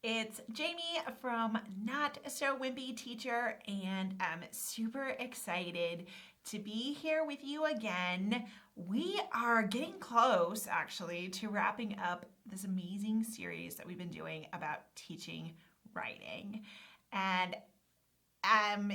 It's Jamie from Not So Wimpy Teacher, and I'm super excited to be here with you again. We are getting close, actually, to wrapping up this amazing series that we've been doing about teaching writing. And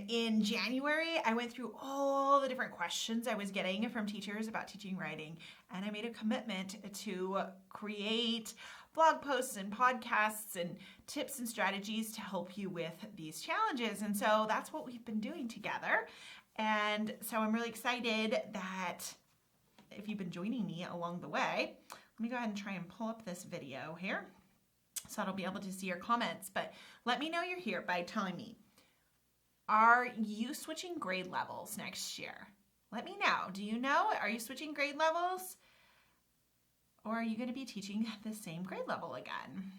in January, I went through all the different questions I was getting from teachers about teaching writing, and I made a commitment to create blog posts and podcasts and tips and strategies to help you with these challenges. And so that's what we've been doing together. And so I'm really excited that if you've been joining me along the way, let me go ahead and try and pull up this video here so I'll be able to see your comments. But let me know you're here by telling me, are you switching grade levels next year? Let me know. Do you know? Are you switching grade levels? Or are you going to be teaching the same grade level again?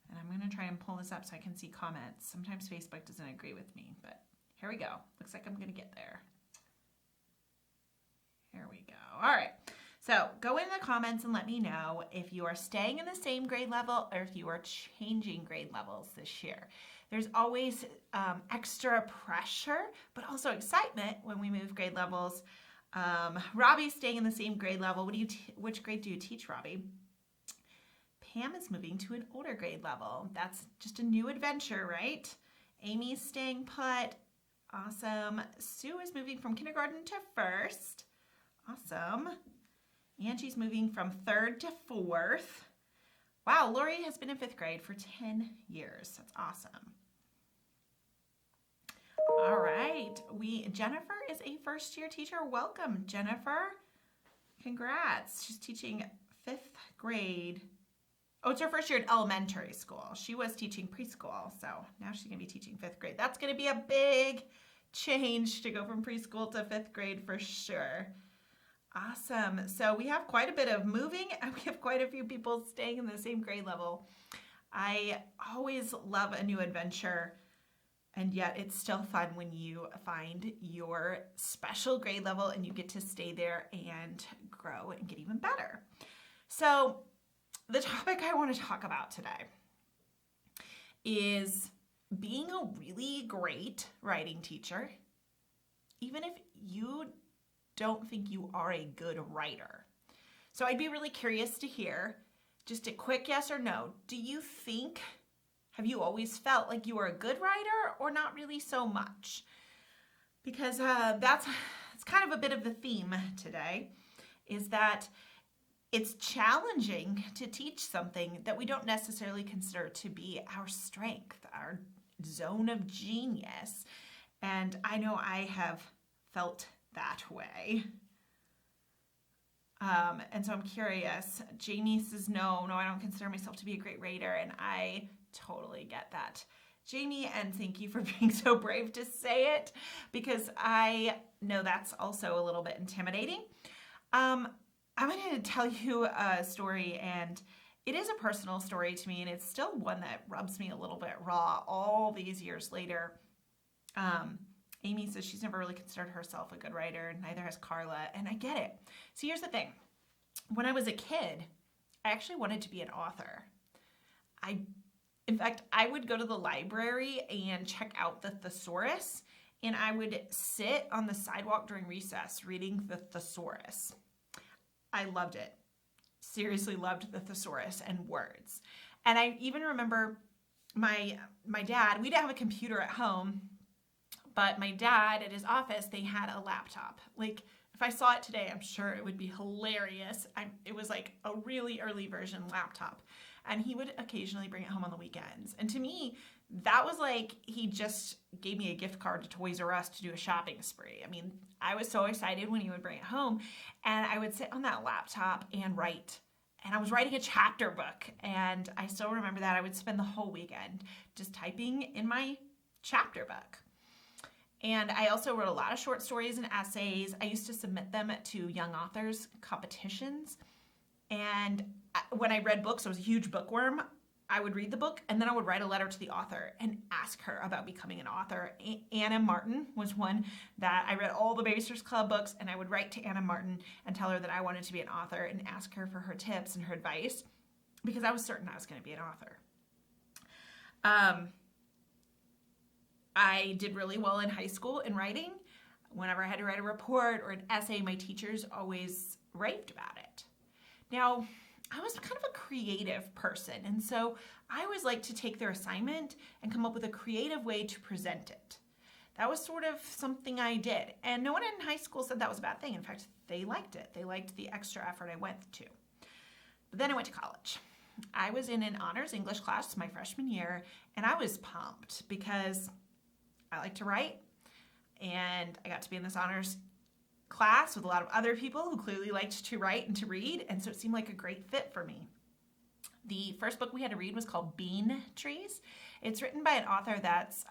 And I'm going to try and pull this up so I can see comments. Sometimes Facebook doesn't agree with me, but here we go. Looks like I'm going to get there. Here we go. All right. So go in the comments and let me know if you are staying in the same grade level or if you are changing grade levels this year. There's always extra pressure, but also excitement when we move grade levels. Robbie's staying in the same grade level. Which grade do you teach, Robbie? Pam is moving to an older grade level. That's just a new adventure, right? Amy's staying put. Awesome. Sue is moving from kindergarten to first. Awesome. Angie's moving from third to fourth. Wow, Lori has been in fifth grade for 10 years. That's awesome. All right, Jennifer is a first-year teacher. Welcome, Jennifer. Congrats. She's teaching fifth grade. Oh, it's her first year at elementary school. She was teaching preschool, so now she's going to be teaching fifth grade. That's going to be a big change to go from preschool to fifth grade for sure. Awesome. So we have quite a bit of moving and we have quite a few people staying in the same grade level. I always love a new adventure, and yet it's still fun when you find your special grade level and you get to stay there and grow and get even better. So the topic I want to talk about today is being a really great writing teacher, even if you don't think you are a good writer. So I'd be really curious to hear just a quick yes or no. Have you always felt like you were a good writer or not really so much? Because it's kind of a bit of the theme today, is that it's challenging to teach something that we don't necessarily consider to be our strength, our zone of genius. And I know I have felt that way. And so I'm curious. Jamie says, no, I don't consider myself to be a great writer. And I totally get that, Jamie, and thank you for being so brave to say it, because I know that's also a little bit intimidating. I'm going to tell you a story, and it is a personal story to me, and it's still one that rubs me a little bit raw all these years later. Amy says she's never really considered herself a good writer, neither has Carla, and I get it. So here's the thing. When I was a kid, I actually wanted to be an author. In fact, I would go to the library and check out the thesaurus, and I would sit on the sidewalk during recess reading the thesaurus. I loved it. Seriously loved the thesaurus and words. And I even remember my dad, we didn't have a computer at home, but my dad at his office, they had a laptop. Like, if I saw it today, I'm sure it would be hilarious. It was like a really early version laptop. And he would occasionally bring it home on the weekends. And to me, that was like he just gave me a gift card to Toys R Us to do a shopping spree. I mean, I was so excited when he would bring it home. And I would sit on that laptop and write. And I was writing a chapter book. And I still remember that. I would spend the whole weekend just typing in my chapter book. And I also wrote a lot of short stories and essays. I used to submit them to young authors competitions. And when I read books, I was a huge bookworm. I would read the book and then I would write a letter to the author and ask her about becoming an author. Anna Martin was one that I read all the Babysitters Club books, and I would write to Anna Martin and tell her that I wanted to be an author and ask her for her tips and her advice. because I was certain I was going to be an author. I did really well in high school in writing. Whenever I had to write a report or an essay, my teachers always raved about it. Now, I was kind of a creative person, and so I always liked to take their assignment and come up with a creative way to present it. That was sort of something I did, and no one in high school said that was a bad thing. In fact, they liked it. They liked the extra effort I went to. But then I went to college. I was in an honors English class my freshman year, and I was pumped because I like to write, and I got to be in this honors class with a lot of other people who clearly liked to write and to read, and so it seemed like a great fit for me. The first book we had to read was called Bean Trees. It's written by an author that's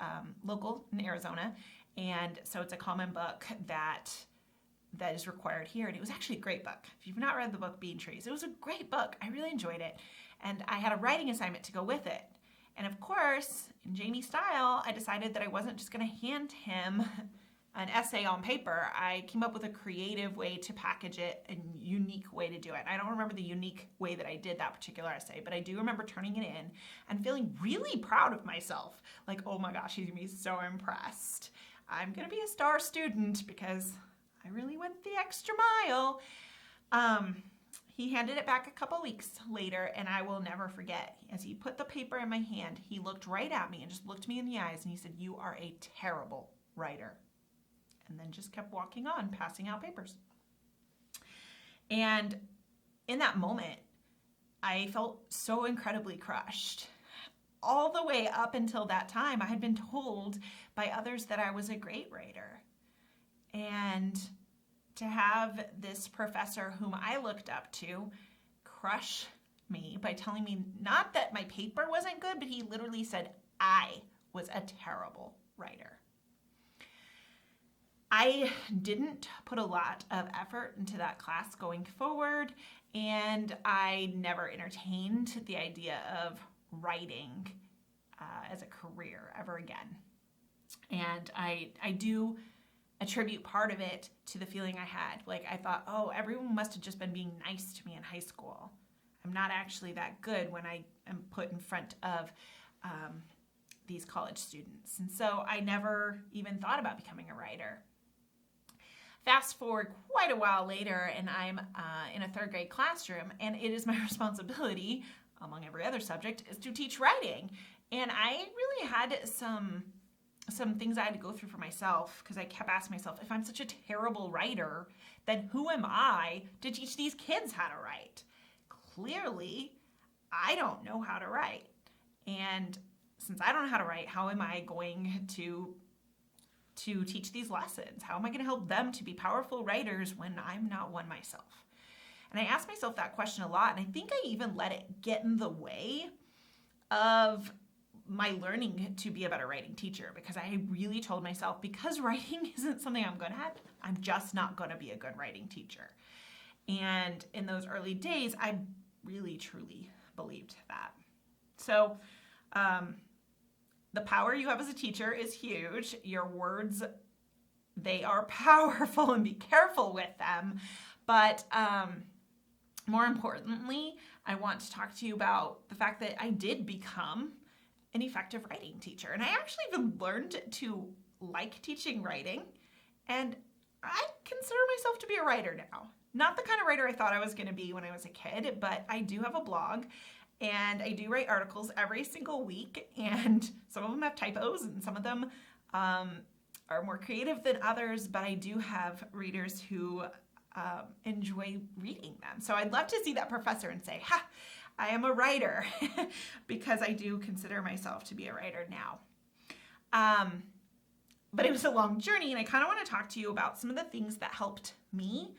local in Arizona, and so it's a common book that is required here, and it was actually a great book. If you've not read the book Bean Trees, it was a great book. I really enjoyed it, and I had a writing assignment to go with it. And of course, in Jamie style, I decided that I wasn't just going to hand him an essay on paper. I came up with a creative way to package it, a unique way to do it. I don't remember the unique way that I did that particular essay, but I do remember turning it in and feeling really proud of myself. Like, oh my gosh, he's going to be so impressed. I'm going to be a star student because I really went the extra mile. He handed it back a couple weeks later, and I will never forget. As he put the paper in my hand, he looked right at me and just looked me in the eyes, and he said, "You are a terrible writer." And then just kept walking on, passing out papers. And in that moment, I felt so incredibly crushed. All the way up until that time, I had been told by others that I was a great writer. And to have this professor whom I looked up to crush me by telling me not that my paper wasn't good, but he literally said I was a terrible writer. I didn't put a lot of effort into that class going forward, and I never entertained the idea of writing as a career ever again. And I do attribute part of it to the feeling I had. Like, I thought, oh, everyone must have just been being nice to me in high school. I'm not actually that good when I am put in front of these college students. And so I never even thought about becoming a writer. Fast forward quite a while later, and I'm in a third grade classroom, and it is my responsibility, among every other subject, is to teach writing. And I really had some things I had to go through for myself, because I kept asking myself, if I'm such a terrible writer, then who am I to teach these kids how to write? Clearly, I don't know how to write. And since I don't know how to write, how am I going to teach these lessons? How am I going to help them to be powerful writers when I'm not one myself? And I asked myself that question a lot, and I think I even let it get in the way of my learning to be a better writing teacher, because I really told myself, because writing isn't something I'm good at, I'm just not going to be a good writing teacher. And in those early days, I really, truly believed that. So, the power you have as a teacher is huge. Your words, they are powerful, and be careful with them. But more importantly, I want to talk to you about the fact that I did become an effective writing teacher. And I actually even learned to like teaching writing. And I consider myself to be a writer now. Not the kind of writer I thought I was going to be when I was a kid, but I do have a blog. And I do write articles every single week, and some of them have typos, and some of them are more creative than others, but I do have readers who enjoy reading them. So I'd love to see that professor and say, ha, I am a writer, because I do consider myself to be a writer now. But it was a long journey, and I kind of want to talk to you about some of the things that helped me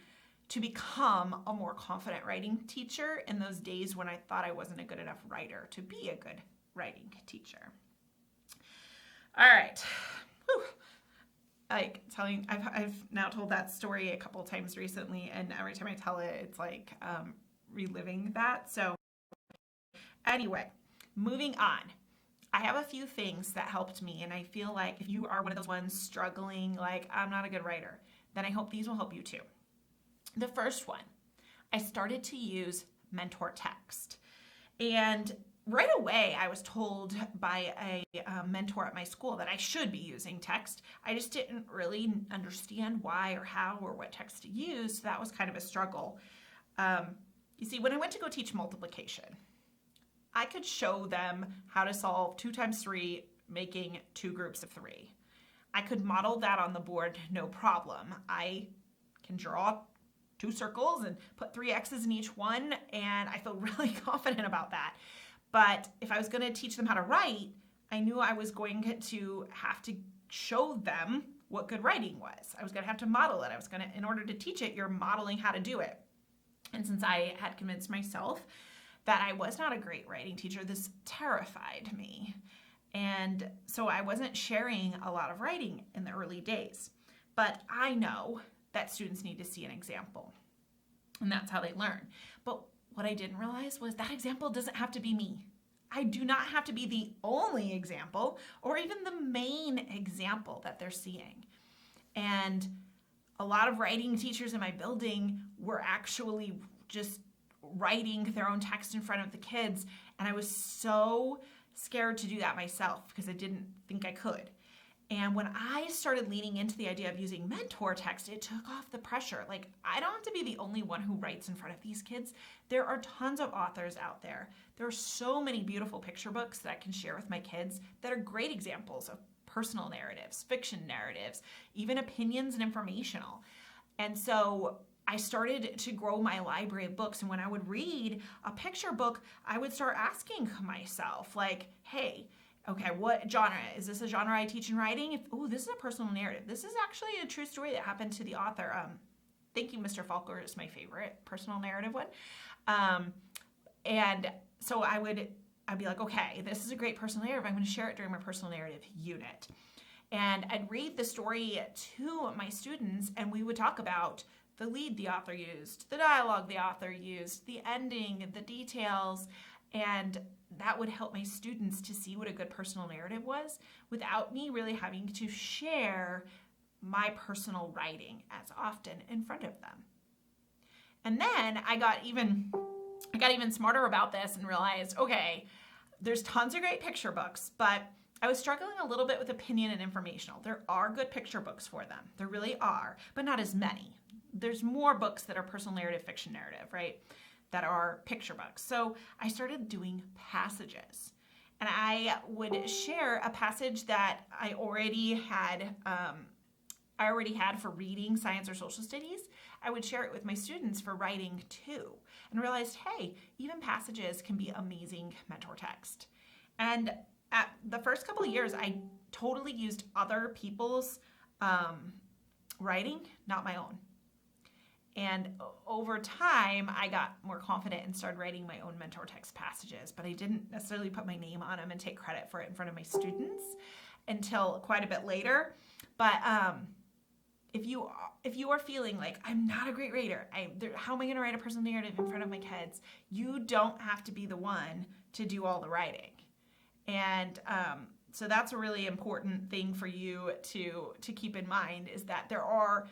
to become a more confident writing teacher in those days when I thought I wasn't a good enough writer to be a good writing teacher. All right. Whew. I've now told that story a couple times recently, and every time I tell it, it's like reliving that. So anyway, moving on. I have a few things that helped me, and I feel like if you are one of those ones struggling, like, I'm not a good writer, then I hope these will help you too. The first one, I started to use mentor text. And right away, I was told by a mentor at my school that I should be using text. I just didn't really understand why or how or what text to use. So that was kind of a struggle. You see, when I went to go teach multiplication, I could show them how to solve 2 times 3, making 2 groups of 3. I could model that on the board, no problem. I can draw 2 circles and put 3 X's in each one, and I feel really confident about that. But if I was going to teach them how to write, I knew I was going to have to show them what good writing was. I was going to have to model it. In order to teach it, you're modeling how to do it. And since I had convinced myself that I was not a great writing teacher, this terrified me. And so I wasn't sharing a lot of writing in the early days. But I know that students need to see an example, and that's how they learn. But what I didn't realize was that example doesn't have to be me. I do not have to be the only example or even the main example that they're seeing. And a lot of writing teachers in my building were actually just writing their own text in front of the kids, and I was so scared to do that myself because I didn't think I could. And when I started leaning into the idea of using mentor text, it took off the pressure. Like, I don't have to be the only one who writes in front of these kids. There are tons of authors out there. There are so many beautiful picture books that I can share with my kids that are great examples of personal narratives, fiction narratives, even opinions and informational. And so I started to grow my library of books. And when I would read a picture book, I would start asking myself, like, hey, okay, what genre? Is this a genre I teach in writing? Oh, this is a personal narrative. This is actually a true story that happened to the author. Thank You, Mr. Falker is my favorite personal narrative one. And so I'd be like, okay, this is a great personal narrative. I'm going to share it during my personal narrative unit. And I'd read the story to my students, and we would talk about the lead the author used, the dialogue the author used, the ending, the details, and that would help my students to see what a good personal narrative was without me really having to share my personal writing as often in front of them. And then I got even smarter about this and realized, okay, there's tons of great picture books, but I was struggling a little bit with opinion and informational. There are good picture books for them. There really are, but not as many. There's more books that are personal narrative, fiction narrative, right? That are picture books. So I started doing passages, and I would share a passage that I already had for reading science or social studies. I would share it with my students for writing too, and realized, hey, even passages can be amazing mentor text. And at the first couple of years, I totally used other people's writing, not my own. And over time, I got more confident and started writing my own mentor text passages, but I didn't necessarily put my name on them and take credit for it in front of my students until quite a bit later. But if you are feeling like, I'm not a great writer, how am I going to write a personal narrative in front of my kids? You don't have to be the one to do all the writing. And so that's a really important thing for you to keep in mind, is that there are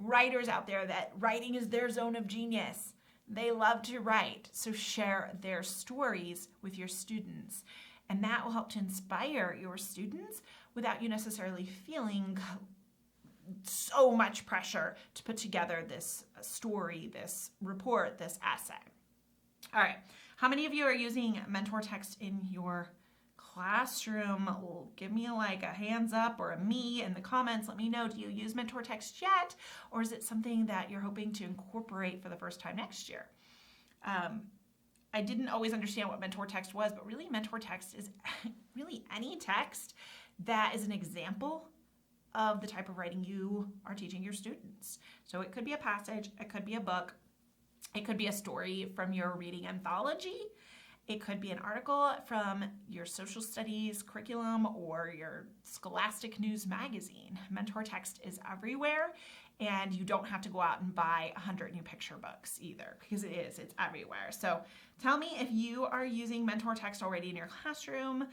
writers out there that writing is their zone of genius. They love to write. So share their stories with your students. And that will help to inspire your students without you necessarily feeling so much pressure to put together this story, this report, this essay. All right. How many of you are using mentor text in your classroom? Give me like a hands up or a me in the comments. Let me know, do you use mentor text yet? Or is it something that you're hoping to incorporate for the first time next year? I didn't always understand what mentor text was, but really mentor text is really any text that is an example of the type of writing you are teaching your students. So it could be a passage, it could be a book, it could be a story from your reading anthology, it could be an article from your social studies curriculum or your Scholastic News magazine. Mentor text is everywhere, and you don't have to go out and buy 100 new picture books either, because it's everywhere. So tell me if you are using mentor text already in your classroom.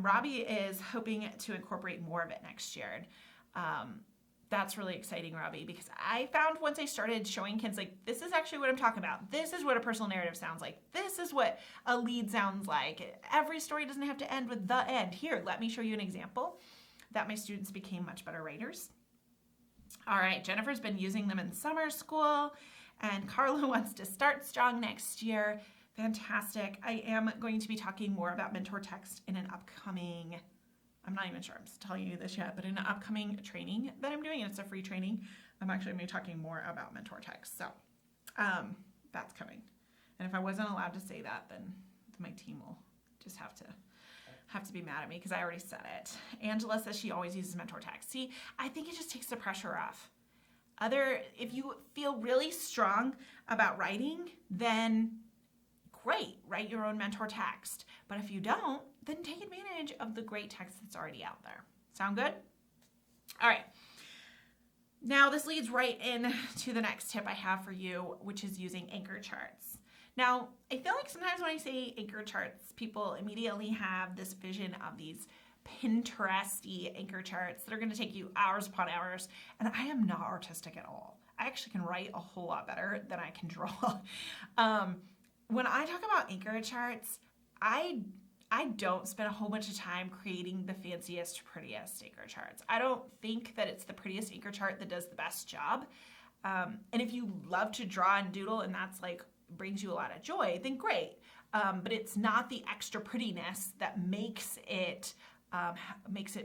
Robbie is hoping to incorporate more of it next year. That's really exciting, Robbie, because I found once I started showing kids, like, this is actually what I'm talking about. This is what a personal narrative sounds like. This is what a lead sounds like. Every story doesn't have to end with the end. Here, let me show you an example, that my students became much better writers. All right, Jennifer's been using them in summer school, and Carla wants to start strong next year. Fantastic. I am going to be talking more about mentor text in an upcoming, I'm not even sure I'm telling you this yet, but in an upcoming training that I'm doing, and it's a free training, I'm actually going to be talking more about mentor text. So that's coming. And if I wasn't allowed to say that, then my team will just have to be mad at me because I already said it. Angela says she always uses mentor text. See, I think it just takes the pressure off. If you feel really strong about writing, then great, write your own mentor text. But if you don't, then take advantage of the great text that's already out there. Sound good? All right. Now this leads right into the next tip I have for you, which is using anchor charts. Now, I feel like sometimes when I say anchor charts, people immediately have this vision of these Pinteresty anchor charts that are going to take you hours upon hours, and I am not artistic at all. I actually can write a whole lot better than I can draw. When I talk about anchor charts, I don't spend a whole bunch of time creating the fanciest, prettiest anchor charts. I don't think that it's the prettiest anchor chart that does the best job. And if you love to draw and doodle and that's like brings you a lot of joy, then great. But it's not the extra prettiness that makes it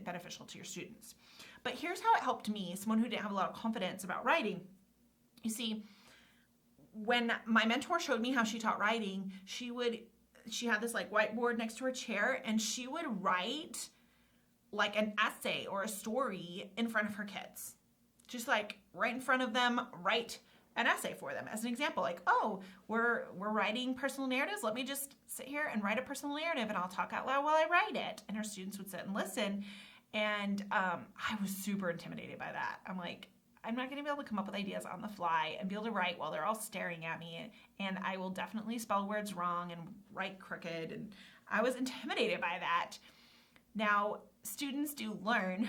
beneficial to your students. But here's how it helped me, someone who didn't have a lot of confidence about writing. You see, when my mentor showed me how she taught writing, she had this like whiteboard next to her chair, and she would write like an essay or a story in front of her kids. Just like right in front of them, write an essay for them as an example. Like, oh, we're writing personal narratives. Let me just sit here and write a personal narrative, and I'll talk out loud while I write it. And her students would sit and listen. And I was super intimidated by that. I'm like, I'm not going to be able to come up with ideas on the fly and be able to write while they're all staring at me. And I will definitely spell words wrong and write crooked. And I was intimidated by that. Now, students do learn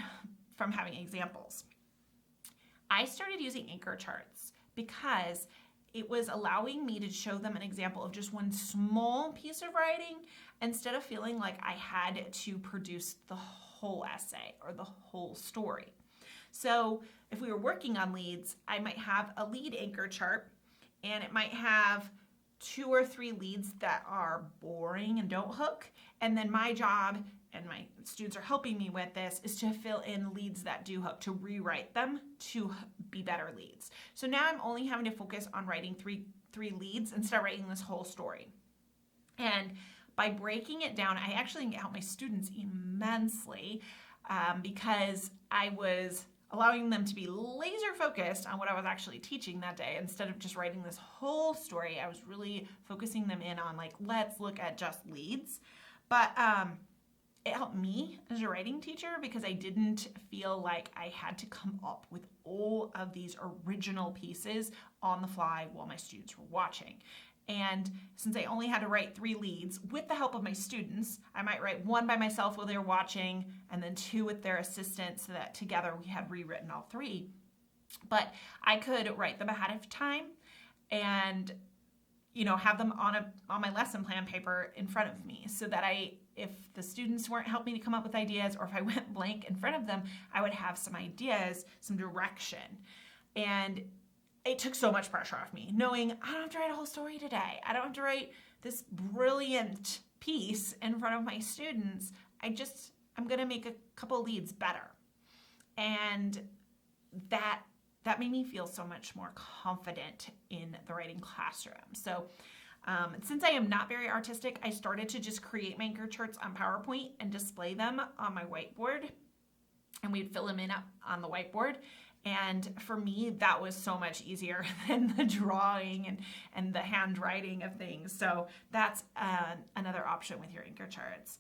from having examples. I started using anchor charts because it was allowing me to show them an example of just one small piece of writing instead of feeling like I had to produce the whole essay or the whole story. So if we were working on leads, I might have a lead anchor chart, and it might have 2 or 3 leads that are boring and don't hook. And then my job, and my students are helping me with this, is to fill in leads that do hook, to rewrite them to be better leads. So now I'm only having to focus on writing three leads instead of writing this whole story. And by breaking it down, I actually help my students immensely because I was allowing them to be laser focused on what I was actually teaching that day. Instead of just writing this whole story, I was really focusing them in on like, let's look at just leads. But it helped me as a writing teacher because I didn't feel like I had to come up with all of these original pieces on the fly while my students were watching. And since I only had to write 3 leads with the help of my students, I might write 1 by myself while they were watching and then 2 with their assistants, so that together we had rewritten all 3. But I could write them ahead of time and, have them on my lesson plan paper in front of me, so that if the students weren't helping me to come up with ideas, or if I went blank in front of them, I would have some ideas, some direction. And it took so much pressure off me, knowing I don't have to write a whole story today. I don't have to write this brilliant piece in front of my students. I'm going to make a couple leads better. And that made me feel so much more confident in the writing classroom. So since I am not very artistic, I started to just create my anchor charts on PowerPoint and display them on my whiteboard. And we'd fill them in up on the whiteboard. And for me, that was so much easier than the drawing and the handwriting of things. So that's another option with your anchor charts.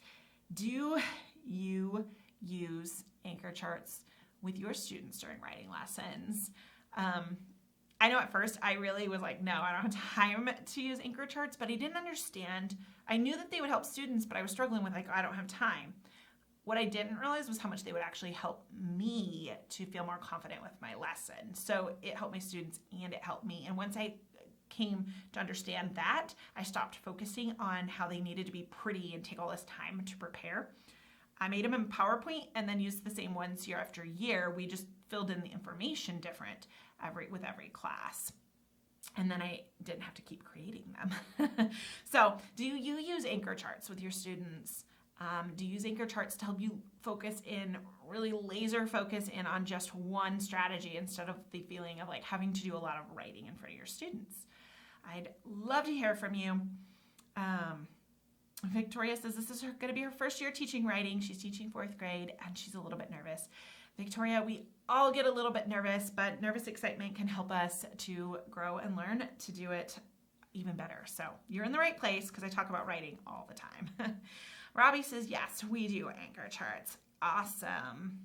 Do you use anchor charts with your students during writing lessons? I know at first I really was like, no, I don't have time to use anchor charts, but I didn't understand. I knew that they would help students, but I was struggling with like, I don't have time. what I didn't realize was how much they would actually help me to feel more confident with my lesson. So it helped my students and it helped me. And once I came to understand that, I stopped focusing on how they needed to be pretty and take all this time to prepare. I made them in PowerPoint and then used the same ones year after year. We just filled in the information different with every class. And then I didn't have to keep creating them. So do you use anchor charts with your students? Do you use anchor charts to help you focus in, really laser focus in on just one strategy instead of the feeling of like having to do a lot of writing in front of your students? I'd love to hear from you. Victoria says this is going to be her first year teaching writing. She's teaching 4th grade and she's a little bit nervous. Victoria, we all get a little bit nervous, but nervous excitement can help us to grow and learn to do it even better. So you're in the right place because I talk about writing all the time. Robbie says, yes, we do anchor charts. Awesome.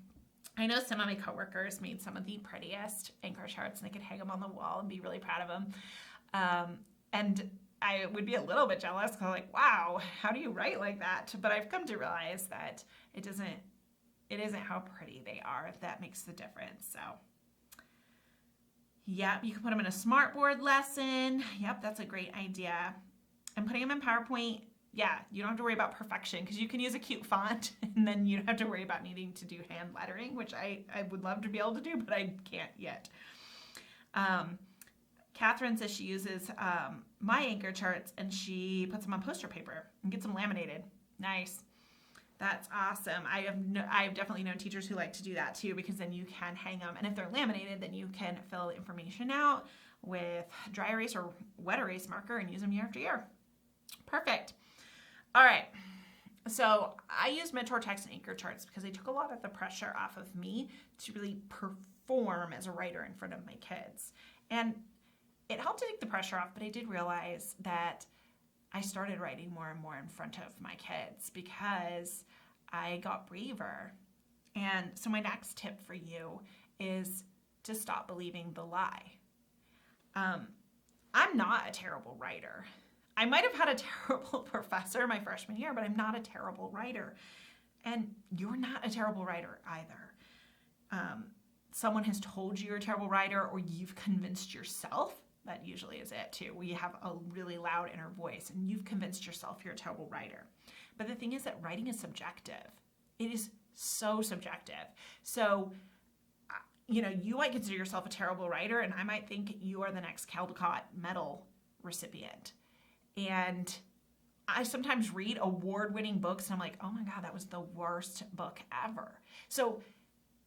I know some of my coworkers made some of the prettiest anchor charts and they could hang them on the wall and be really proud of them. And I would be a little bit jealous because I'm like, wow, how do you write like that? But I've come to realize that it isn't how pretty they are that makes the difference. So yep, you can put them in a smartboard lesson. Yep, that's a great idea. And putting them in PowerPoint, yeah, you don't have to worry about perfection because you can use a cute font and then you don't have to worry about needing to do hand lettering, which I would love to be able to do, but I can't yet. Catherine says she uses my anchor charts and she puts them on poster paper and gets them laminated. Nice. That's awesome. I've definitely known teachers who like to do that too because then you can hang them. And if they're laminated, then you can fill the information out with dry erase or wet erase marker and use them year after year. Perfect. All right. So I use mentor text and anchor charts because they took a lot of the pressure off of me to really perform as a writer in front of my kids. And it helped to take the pressure off, but I did realize that I started writing more and more in front of my kids because I got braver. And so my next tip for you is to stop believing the lie. I'm not a terrible writer. I might have had a terrible professor my freshman year, but I'm not a terrible writer. And you're not a terrible writer either. Someone has told you you're a terrible writer or you've convinced yourself. That usually is it too. We have a really loud inner voice and you've convinced yourself you're a terrible writer. But the thing is that writing is subjective. It is so subjective. So, you might consider yourself a terrible writer and I might think you are the next Caldecott Medal recipient. And I sometimes read award-winning books and I'm like, oh my God, that was the worst book ever. So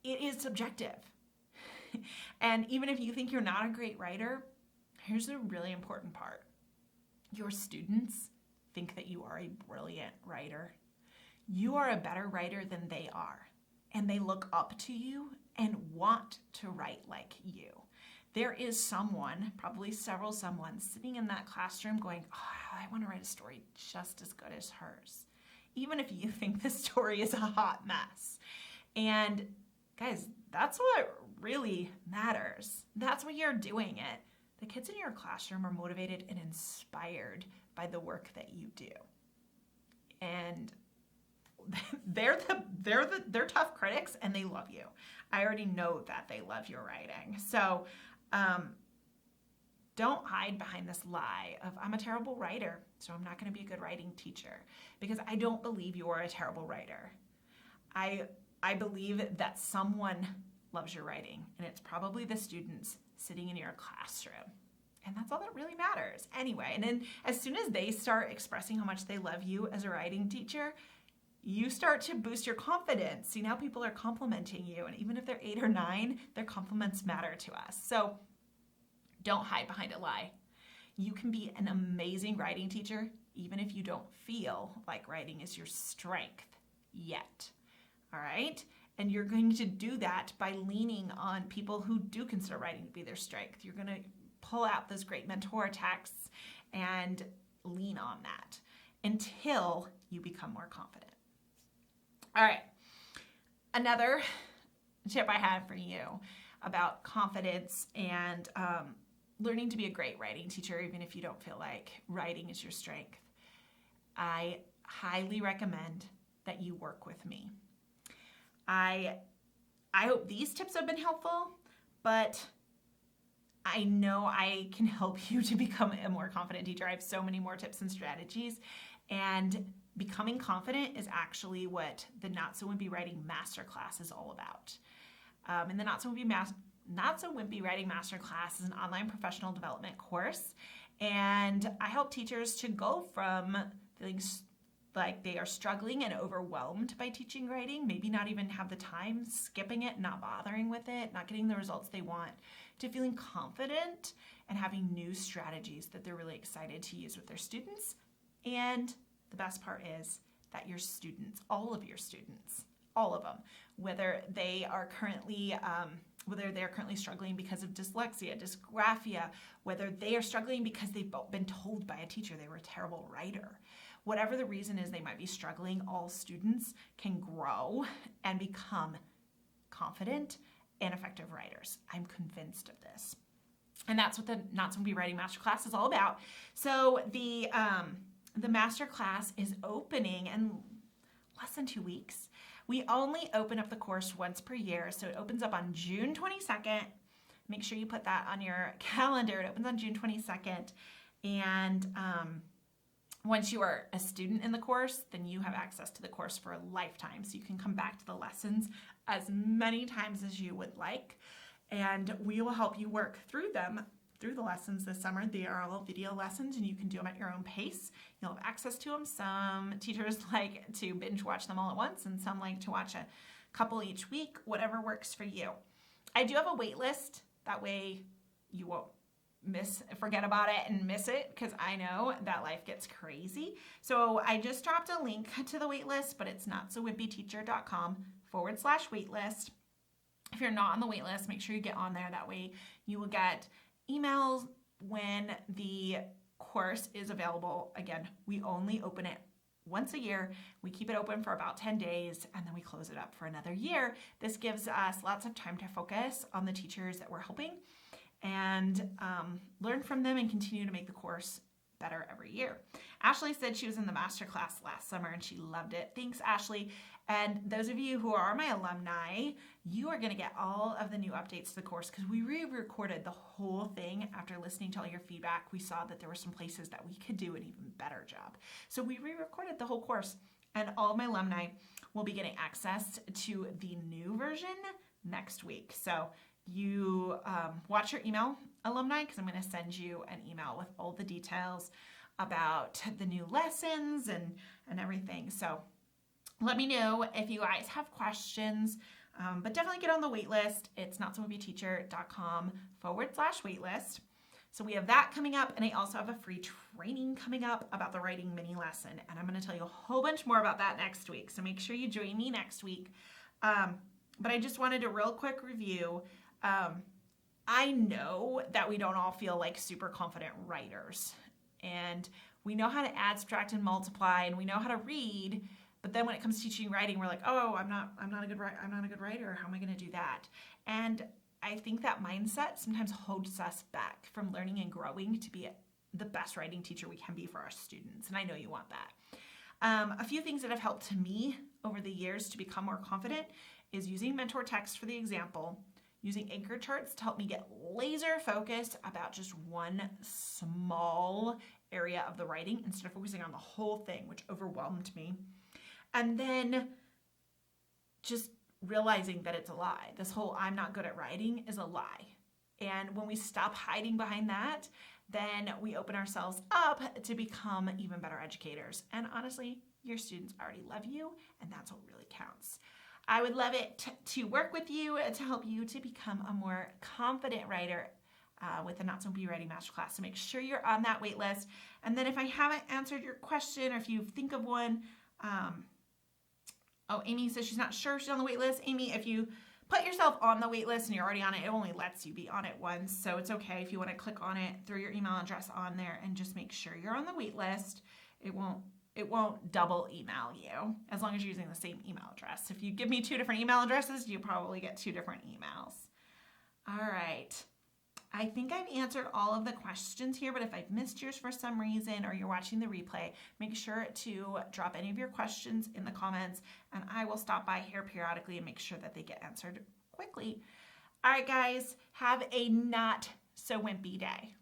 it is subjective. And even if you think you're not a great writer, here's the really important part. Your students think that you are a brilliant writer. You are a better writer than they are. And they look up to you and want to write like you. There is someone, probably several someone, sitting in that classroom going, oh, I want to write a story just as good as hers. Even if you think the story is a hot mess. And guys, that's what really matters. That's what you're doing it. The kids in your classroom are motivated and inspired by the work that you do. And they're tough critics and they love you. I already know that they love your writing. So don't hide behind this lie of I'm a terrible writer, so I'm not going to be a good writing teacher, because I don't believe you are a terrible writer. I believe that someone loves your writing, and it's probably the students sitting in your classroom. And that's all that really matters. Anyway, and then as soon as they start expressing how much they love you as a writing teacher, you start to boost your confidence. See, now people are complimenting you, and even if they're 8 or 9, their compliments matter to us. So don't hide behind a lie. You can be an amazing writing teacher even if you don't feel like writing is your strength yet. All right? And you're going to do that by leaning on people who do consider writing to be their strength. You're going to pull out those great mentor texts and lean on that until you become more confident. All right. Another tip I have for you about confidence and learning to be a great writing teacher, even if you don't feel like writing is your strength. I highly recommend that you work with me. I hope these tips have been helpful, but I know I can help you to become a more confident teacher. I have so many more tips and strategies, and becoming confident is actually what the Not So Wimpy Writing Masterclass is all about. And the Not So Wimpy Writing Masterclass is an online professional development course, and I help teachers to go from feeling like they are struggling and overwhelmed by teaching writing, maybe not even have the time, skipping it, not bothering with it, not getting the results they want, to feeling confident and having new strategies that they're really excited to use with their students. And the best part is that your students, all of your students, all of them, whether they're currently struggling because of dyslexia, dysgraphia, whether they are struggling because they've been told by a teacher they were a terrible writer, whatever the reason is they might be struggling, all students can grow and become confident and effective writers. I'm convinced of this. And that's what the Not So Wimpy Writing Masterclass is all about. So the Masterclass is opening in less than 2 weeks. We only open up the course once per year, so it opens up on June 22nd. Make sure you put that on your calendar. It opens on June 22nd. And once you are a student in the course, then you have access to the course for a lifetime. So you can come back to the lessons as many times as you would like. And we will help you work through them, through the lessons this summer. They are all video lessons, and you can do them at your own pace. You'll have access to them. Some teachers like to binge watch them all at once, and some like to watch a couple each week, whatever works for you. I do have a wait list. That way you won't forget about it and miss it, because I know that life gets crazy. So I just dropped a link to the wait list, but it's notsowimpyteacher.com/waitlist. If you're not on the wait list, make sure you get on there. That way you will get emails when the course is available. Again, we only open it once a year. We keep it open for about 10 days, and then we close it up for another year. This gives us lots of time to focus on the teachers that we're helping and learn from them and continue to make the course better every year. Ashley said she was in the masterclass last summer and she loved it. Thanks, Ashley. And those of you who are my alumni, you are going to get all of the new updates to the course, because we re-recorded the whole thing after listening to all your feedback. We saw that there were some places that we could do an even better job. So we re-recorded the whole course, and all of my alumni will be getting access to the new version next week. So you watch your email, alumni, because I'm going to send you an email with all the details about the new lessons and everything. So let me know if you guys have questions, but definitely get on the wait list. It's notsowimpyteacher.com/waitlist. So we have that coming up, and I also have a free training coming up about the writing mini lesson, and I'm going to tell you a whole bunch more about that next week. So make sure you join me next week. But I just wanted a real quick review. I know that we don't all feel like super confident writers, and we know how to add, subtract, and multiply, and we know how to read. But then when it comes to teaching writing, we're like, oh, I'm not a good writer. How am I going to do that? And I think that mindset sometimes holds us back from learning and growing to be the best writing teacher we can be for our students. And I know you want that. A few things that have helped me over the years to become more confident is using mentor text for the example, using anchor charts to help me get laser focused about just one small area of the writing instead of focusing on the whole thing, which overwhelmed me. And then just realizing that it's a lie. This whole I'm not good at writing is a lie. And when we stop hiding behind that, then we open ourselves up to become even better educators. And honestly, your students already love you, and that's what really counts. I would love it to work with you to help you to become a more confident writer with the Not So Wimpy Writing Masterclass. So make sure you're on that wait list. And then if I haven't answered your question, or if you think of one, Amy says she's not sure if she's on the wait list. Amy, if you put yourself on the wait list and you're already on it, it only lets you be on it once. So it's okay if you want to click on it, throw your email address on there, and just make sure you're on the wait list. It won't double email you as long as you're using the same email address. If you give me 2 different email addresses, you probably get 2 different emails. All right. I think I've answered all of the questions here, but if I've missed yours for some reason or you're watching the replay, make sure to drop any of your questions in the comments and I will stop by here periodically and make sure that they get answered quickly. All right, guys, have a not so wimpy day.